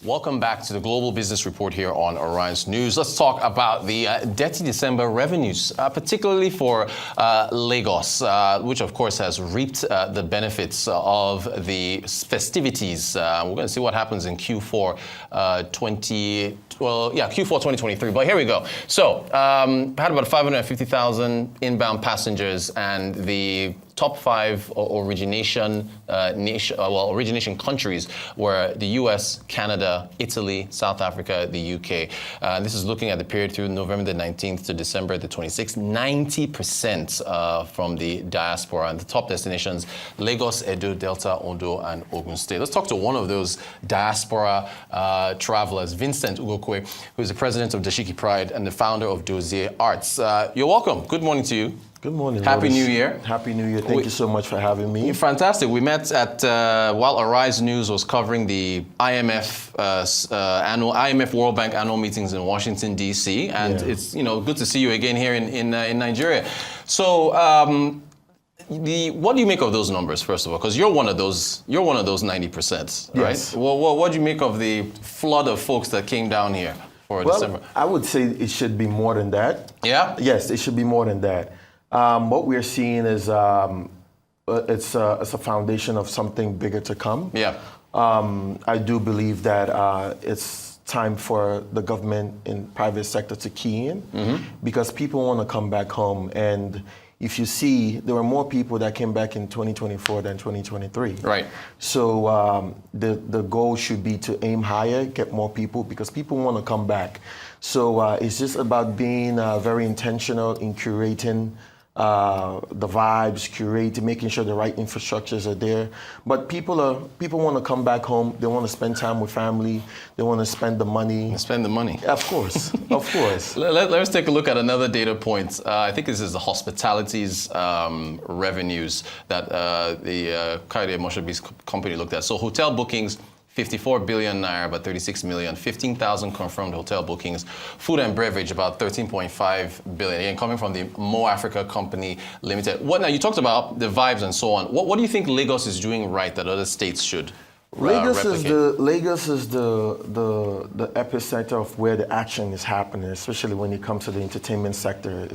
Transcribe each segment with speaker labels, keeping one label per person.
Speaker 1: Welcome back to the Global Business Report here on Orions News. Let's talk about the Detty December revenues, particularly for Lagos, which of course has reaped the benefits of the festivities. We're going to see what happens in Q4 Q4 2023. But here we go. So, had about 550,000 inbound passengers, and the top 5 origination countries were the US, Canada, Italy, South Africa, the UK. This is looking at the period through November the 19th to December the 26th. 90% from the diaspora, and the top destinations: Lagos, Edo, Delta, Ondo, and Ogun State. Let's talk to one of those diaspora travelers, Vincent Ugokwe, who is the president of Dashikipride and the founder of Doziearts. You're welcome. Good morning to you.
Speaker 2: Good morning.
Speaker 1: Happy New Year.
Speaker 2: Happy New Year. Thank you so much for having me.
Speaker 1: Fantastic. We met at while Arise News was covering the IMF World Bank annual meetings in Washington D.C. and it's good to see you again here in Nigeria. So what do you make of those numbers, first of all? Because you're one of those 90%, right?
Speaker 2: Yes.
Speaker 1: What do you make of the flood of folks that came down here for December?
Speaker 2: I would say it should be more than that.
Speaker 1: Yeah.
Speaker 2: Yes, it should be more than that. What we're seeing is it's a foundation of something bigger to come.
Speaker 1: Yeah.
Speaker 2: I do believe that it's time for the government and private sector to key in, because people want to come back home. And if you see, there were more people that came back in 2024 than 2023.
Speaker 1: Right.
Speaker 2: So the goal should be to aim higher, get more people, because people want to come back. So it's just about being very intentional in curating the vibes, making sure the right infrastructures are there. But people want to come back home. They want to spend time with family. They want to spend the money.
Speaker 1: Spend the money.
Speaker 2: Of course, of course.
Speaker 1: Let's take a look at another data point. I think this is the hospitality's revenues that the Kaide Moshabi's company looked at. So hotel bookings, 54 billion naira, about 36 million, 15,000 confirmed hotel bookings. Food and beverage, about 13.5 billion. Again, coming from the Mo Africa Company Limited. Now, you talked about the vibes and so on. What do you think Lagos is doing right that other states should replicate?
Speaker 2: Lagos is the epicenter of where the action is happening, especially when it comes to the entertainment sector.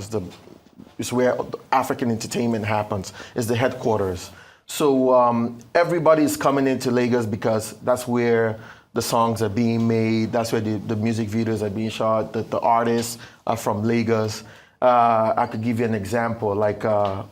Speaker 2: It's where African entertainment happens. It's the headquarters. So everybody is coming into Lagos because that's where the songs are being made. That's where the music videos are being shot. The artists are from Lagos. I could give you an example, like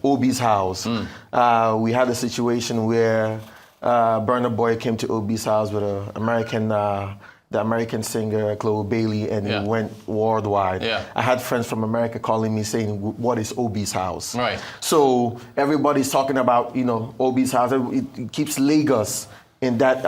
Speaker 2: Obi's house. We had a situation where Burna Boy came to Obi's house with the American singer Chloe Bailey, and he went worldwide. Yeah. I had friends from America calling me saying, "What is Obi's house?"
Speaker 1: Right.
Speaker 2: So everybody's talking about Obi's house. It keeps Lagos in that.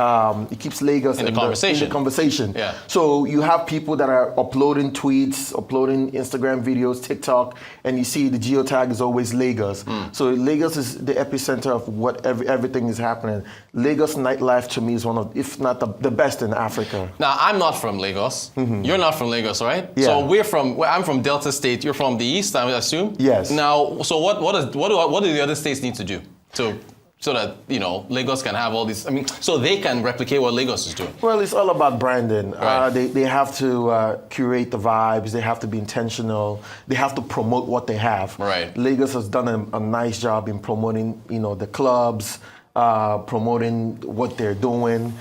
Speaker 2: It keeps Lagos in the conversation.
Speaker 1: Yeah.
Speaker 2: So you have people that are uploading tweets, uploading Instagram videos, TikTok, and you see the geotag is always Lagos. So Lagos is the epicenter of what everything is happening. Lagos nightlife to me is one of, if not the best in Africa.
Speaker 1: Now, I'm not from Lagos. You're not from Lagos, right?
Speaker 2: Yeah.
Speaker 1: So I'm from Delta State. You're from the East, I assume?
Speaker 2: Yes.
Speaker 1: Now, so what do the other states need to do so that Lagos can have all these? I mean, so they can replicate what Lagos is doing.
Speaker 2: Well, it's all about branding.
Speaker 1: Right.
Speaker 2: They have to curate the vibes. They have to be intentional. They have to promote what they have.
Speaker 1: Right.
Speaker 2: Lagos has done a nice job in promoting, the clubs, promoting what they're doing.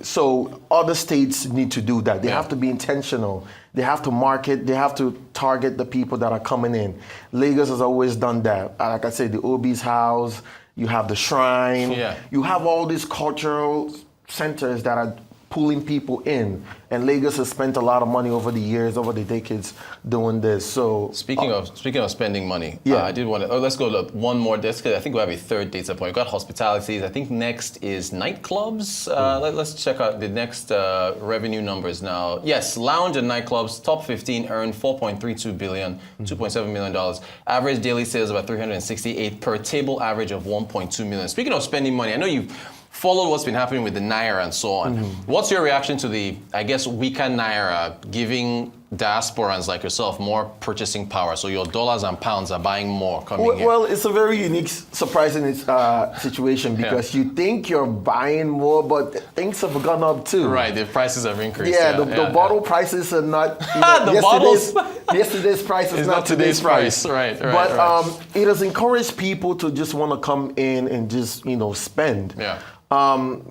Speaker 2: So other states need to do that. They have to be intentional. They have to market. They have to target the people that are coming in. Lagos has always done that. Like I said, the Obi's house. You have the shrine.
Speaker 1: Yeah.
Speaker 2: You have all these cultural centers that are pulling people in. And Lagos has spent a lot of money over the years, over the decades, doing this. So
Speaker 1: speaking of spending money,
Speaker 2: yeah.
Speaker 1: I did want to. Let's go to one more. I think we have a third data point. We've got hospitalities. I think next is nightclubs. Let's check out the next revenue numbers now. Yes, lounge and nightclubs, top 15 earned 4.32 billion, $2.7 million. Average daily sales about 368 per table, average of 1.2 million. Speaking of spending money, I know you've followed what's been happening with the Naira and so on. What's your reaction to the, I guess, weaker Naira giving diasporans like yourself more purchasing power. So your dollars and pounds are buying more coming here.
Speaker 2: Well, it's a very unique, surprising situation because you think you're buying more, but things have gone up too.
Speaker 1: Right, the prices have increased.
Speaker 2: Yeah, the bottle prices are not. Yesterday's price is not today's price.
Speaker 1: Right.
Speaker 2: But it has encouraged people to just want to come in and just spend.
Speaker 1: Yeah.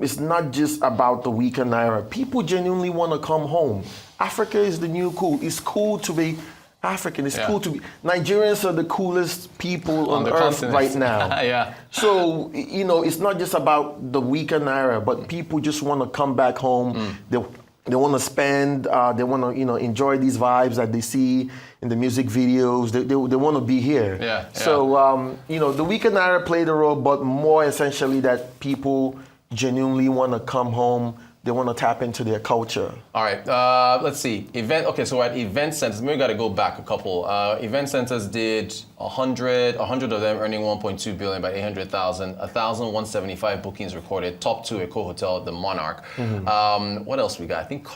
Speaker 2: It's not just about the weaker naira. People genuinely want to come home. Africa is the new cool. It's cool to be African. It's cool to be. Nigerians are the coolest people on earth continent right now.
Speaker 1: Yeah.
Speaker 2: So it's not just about the weaker naira, but people just want to come back home. They want to spend. They want to enjoy these vibes that they see in the music videos. They want to be here.
Speaker 1: Yeah.
Speaker 2: So the weaker naira played a role, but more essentially that people genuinely want to come home. They want to tap into their culture.
Speaker 1: All right, let's see. So at event centers, maybe we got to go back a couple. Event centers did 100 of them earning 1.2 billion by 800,000, 1,175 bookings recorded. Top 2 Eco Hotel, the Monarch. What else we got? I think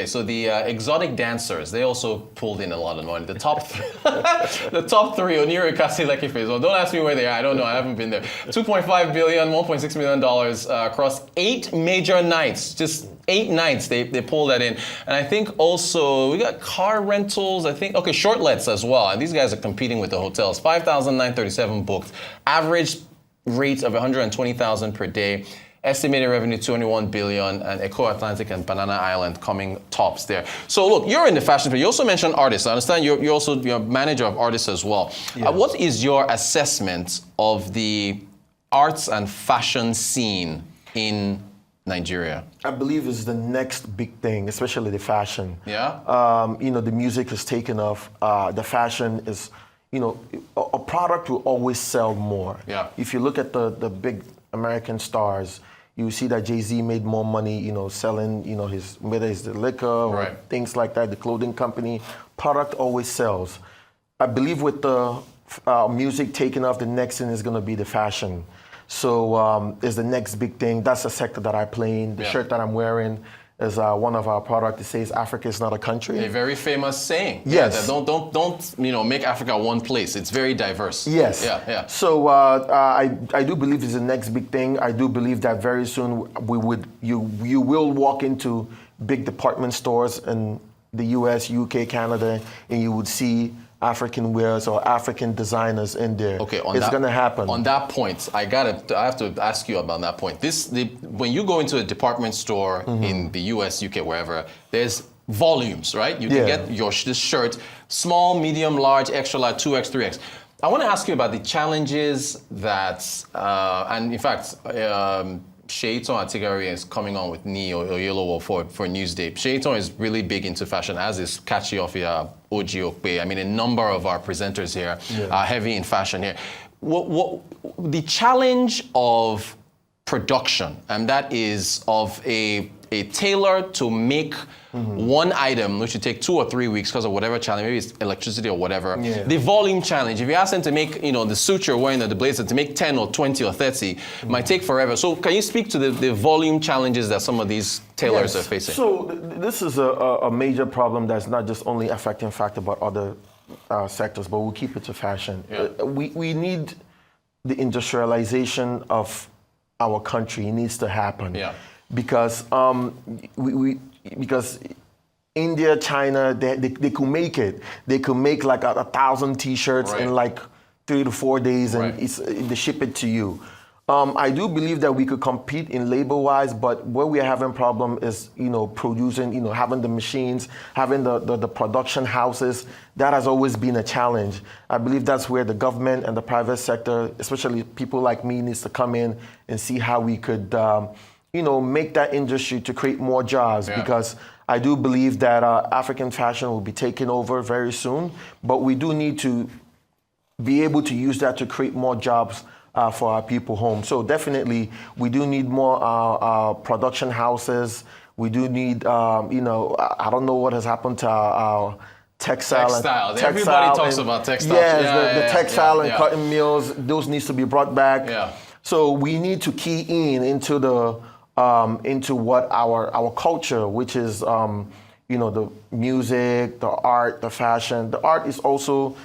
Speaker 1: so the exotic dancers, they also pulled in a lot of money. The top the top 3, Oniru, Kasi, Lekki Phase. Well, don't ask me where they are. I don't know. I haven't been there. 2.5 billion, 1.6 million dollars across 8 major nights. Just 8 nights they pulled that in. And I think also we got car rentals, short lets as well. And these guys are competing with the hotels. 5,937 booked. Average rate of 120,000 per day. Estimated revenue 21 billion, and Eco Atlantic and Banana Island coming tops there. So look, you're in the fashion field. You also mentioned artists. I understand you're also manager of artists as well.
Speaker 2: Yeah.
Speaker 1: What is your assessment of the arts and fashion scene in Nigeria?
Speaker 2: I believe it's the next big thing, especially the fashion.
Speaker 1: Yeah.
Speaker 2: The music has taken off. The fashion is, a product will always sell more.
Speaker 1: Yeah.
Speaker 2: If you look at the big American stars, you see that Jay-Z made more money, selling, whether it's the liquor or things like that, the clothing company. Product always sells. I believe with the music taking off, the next thing is going to be the fashion. So is the next big thing. That's the sector that I play in. The shirt that I'm wearing is one of our products. It says Africa is not a country. A
Speaker 1: very famous saying.
Speaker 2: Yes.
Speaker 1: Yeah, don't make Africa one place. It's very diverse.
Speaker 2: Yes.
Speaker 1: Yeah.
Speaker 2: So I do believe it's the next big thing. I do believe that very soon you will walk into big department stores in the US, UK, Canada, and you would see African wears or African designers in there.
Speaker 1: Okay,
Speaker 2: it's going to happen.
Speaker 1: On that point, I have to ask you about that point. When you go into a department store in the US, UK, wherever, there's volumes, right? You can get this shirt, small, medium, large, extra large, 2X, 3X. I want to ask you about the challenges that, and in fact, Shaiton Atigari is coming on with Ni or Yellow for Newsday. Shaiton is really big into fashion, as is Kachi Ofia, Ugokwe. I mean, a number of our presenters here are heavy in fashion here. What the challenge of production, and that is of a tailor to make one item, which would take 2 or 3 weeks because of whatever challenge, maybe it's electricity or whatever. Yeah. The volume challenge, if you ask them to make, the suit you're wearing or the blazer, to make 10 or 20 or 30, it might take forever. So can you speak to the volume challenges that some of these tailors are facing?
Speaker 2: So this is a major problem that's not just only affecting factor but other sectors, but we'll keep it to fashion. Yeah. We need the industrialization of our country. It needs to happen.
Speaker 1: Yeah.
Speaker 2: Because because India, China, they could make it. They could make like 1,000 T-shirts in like 3 to 4 days, and they ship it to you. I do believe that we could compete in labor-wise, but where we are having problem is, producing, having the machines, having the production houses. That has always been a challenge. I believe that's where the government and the private sector, especially people like me, needs to come in and see how we could, make that industry to create more jobs, because I do believe that African fashion will be taken over very soon, but we do need to be able to use that to create more jobs for our people home. So definitely, we do need more production houses. We do need, I don't know what has happened to our textiles.
Speaker 1: Everybody talks about textiles.
Speaker 2: Yes, the textile and cotton mills, those needs to be brought back.
Speaker 1: Yeah.
Speaker 2: So we need to key in into what our culture, which is the music, the art, the fashion. The art is also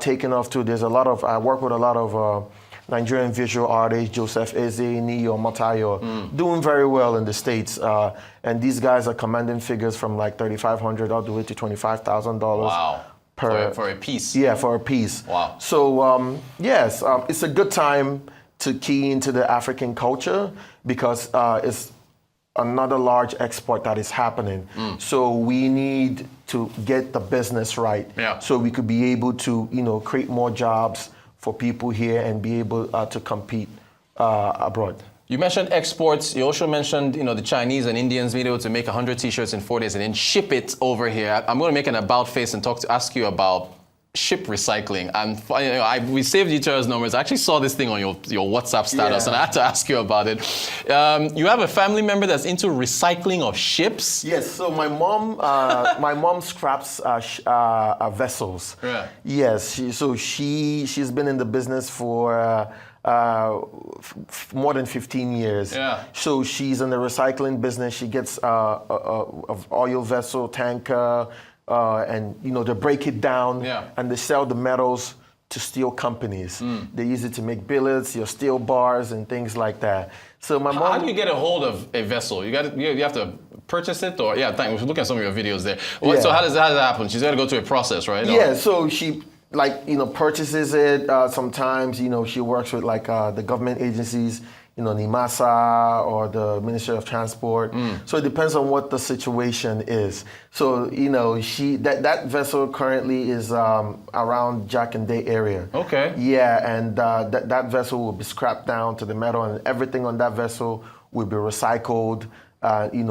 Speaker 2: taken off too. There's a lot of, I work with a lot of Nigerian visual artists, Joseph Eze, Niyo, Matayo, doing very well in the States. And these guys are commanding figures from like $3,500 all the way to $25,000.
Speaker 1: Wow. For a piece.
Speaker 2: Yeah, for a piece.
Speaker 1: Wow.
Speaker 2: So yes, it's a good time to key into the African culture because it's another large export that is happening. So we need to get the business right.
Speaker 1: Yeah.
Speaker 2: So we could be able to, create more jobs for people here and be able to compete abroad. You
Speaker 1: mentioned exports. You also mentioned, the Chinese and Indians being able to make 100 T-shirts in 4 days and then ship it over here. I'm going to make an about face and ask you about ship recycling. And we saved each other's numbers. I actually saw this thing on your WhatsApp status, and I had to ask you about it. You have a family member that's into recycling of ships?
Speaker 2: Yes. So my mom scraps vessels.
Speaker 1: Yeah.
Speaker 2: Yes. She's been in the business for more than 15 years.
Speaker 1: Yeah.
Speaker 2: So she's in the recycling business. She gets of oil vessel, tanker, and they break it down, and they sell the metals to steel companies. They use it to make billets, your steel bars, and things like that. So my mom.
Speaker 1: How do you get a hold of a vessel? You have to purchase it, or thanks. We're looking at some of your videos there. So how does that happen? She's got to go through a process, right?
Speaker 2: Yeah. So she purchases it. Sometimes she works with the government agencies. NIMASA or the Ministry of Transport. So it depends on what the situation is. So, that vessel currently is around Jack and Day area.
Speaker 1: Okay.
Speaker 2: Yeah, and that vessel will be scrapped down to the metal, and everything on that vessel will be recycled,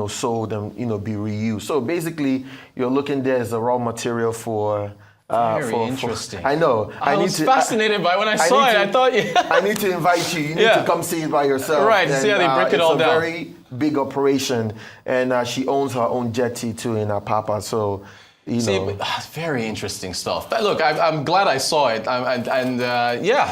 Speaker 2: sold and, be reused. So basically, you're looking there as a raw material for...
Speaker 1: Very interesting.
Speaker 2: I know.
Speaker 1: I was fascinated by when I saw it. I thought,
Speaker 2: I need to invite you. You need to come see it by yourself.
Speaker 1: Right. See how they break it all down.
Speaker 2: It's a very big operation, and she owns her own jetty too in Apapa. So,
Speaker 1: very interesting stuff. Look, I'm glad I saw it,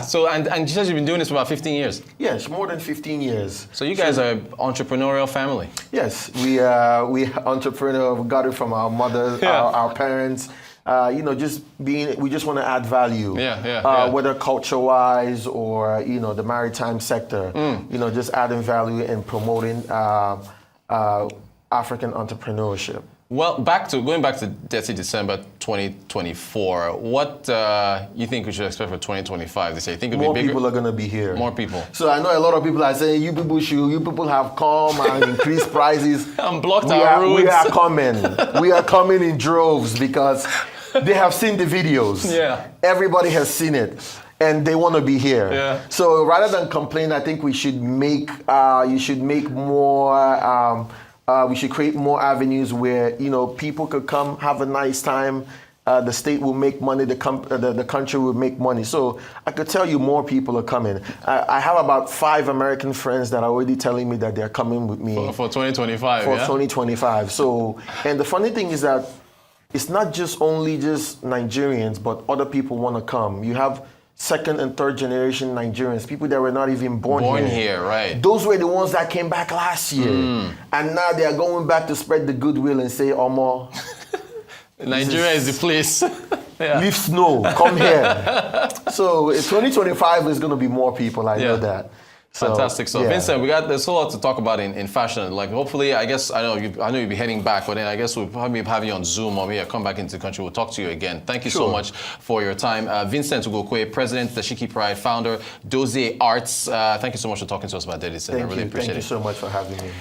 Speaker 1: So you said you've been doing this for about 15 years.
Speaker 2: Yes, more than 15 years.
Speaker 1: So you guys are an entrepreneurial family.
Speaker 2: Yes, we entrepreneurial. We got it from our mother, our parents. We just want to add value, whether culture-wise or, the maritime sector, just adding value and promoting African entrepreneurship.
Speaker 1: Well, going back to Detty December 2024, what you think we should expect for 2025 this year? You think it'll
Speaker 2: more
Speaker 1: be bigger?
Speaker 2: People are going to be here.
Speaker 1: More people.
Speaker 2: So I know a lot of people are saying, you people have come and increased prices.
Speaker 1: And blocked our routes.
Speaker 2: We are coming. We are coming in droves because they have seen the videos.
Speaker 1: Yeah.
Speaker 2: Everybody has seen it. And they want to be here.
Speaker 1: Yeah.
Speaker 2: So rather than complain, I think we should make more. We should create more avenues where people could come, have a nice time. The state will make money. The country will make money. So I could tell you more people are coming. I have about 5 American friends that are already telling me that they're coming with me
Speaker 1: for 2025.
Speaker 2: For 2025. So, and the funny thing is that it's not just Nigerians, but other people want to come. You have second and third generation Nigerians, people that were not even born
Speaker 1: here, right?
Speaker 2: Those were the ones that came back last year, and now they are going back to spread the goodwill and say, "Omo,
Speaker 1: Nigeria is the place."
Speaker 2: Leave snow, come here. So 2025 is going to be more people. I know that.
Speaker 1: Fantastic. So Vincent, there's a lot to talk about in fashion. Like hopefully, I know you'll be heading back, but then I guess we'll probably have you on Zoom or maybe I'll come back into the country. We'll talk to you again. Thank you so much for your time. Vincent Ugokwe, President, Dashikipride, founder, Doziearts. Thank you so much for talking to us about Detty December. I really appreciate it.
Speaker 2: Thank you so much for having me.